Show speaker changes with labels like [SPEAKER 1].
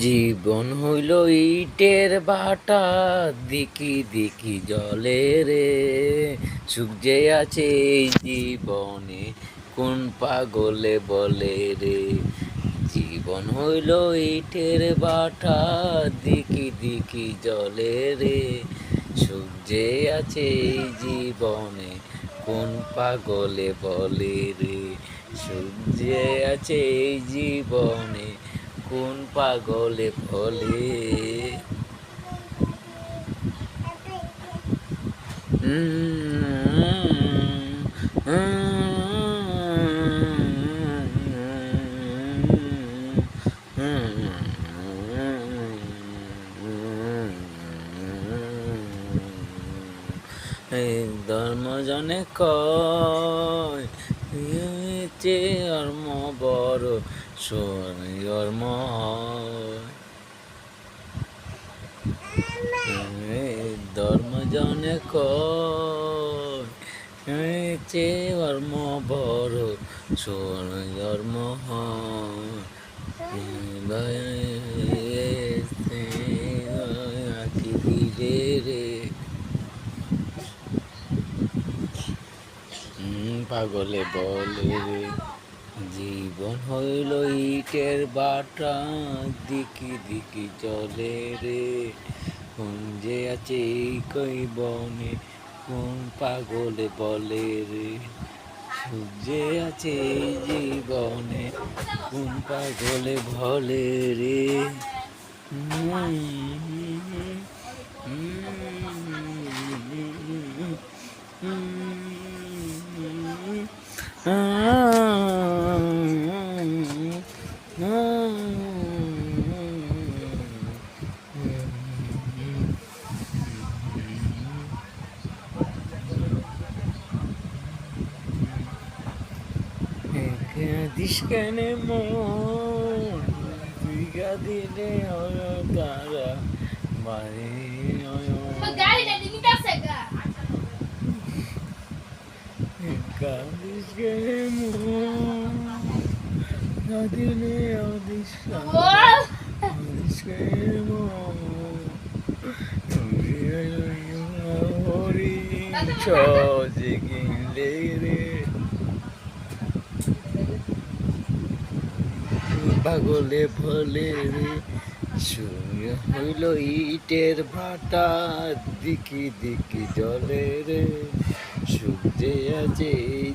[SPEAKER 1] জীবন হইল ইটের ভাটা, দিকি দিকি জলে রে। সুখ যে আছে এই জীবনে, কোন পাগলে বলে রে। জীবন হইল ইটের ভাটা, দিকি দিকি জলে রে। সুখ যে আছে এই জীবনে, কোন পাগলে বলে রে। সুখ যে আছে এই জীবনে, কোন পাগলে বলে। ধর্মজনে কয় ধর্ম বড় স্বর্ম ধর্মজনে কয় ধর্ম বড় স্বর্ম রে। পাগলে বলে রে। জীবন হইল ইটের বাটা, দিকি দিকি চলে রে। কোন যে আছে কই বনে, কোন পাগলে বলে রে। সুখ যে আছে এই জীবনে, কোন পাগলে বলে রে। দিস কেন মন, বিঘা দিলে হলো তারা বাড়ি। কাঁদিস কেন মন, দিলে অদিস কেন হরি সজে গিলে রে। পাগলে বলে রে। শুয়ে হইল ইটের ভাটা, দিকি দিকি জলে রে। সুখ যে আছে এই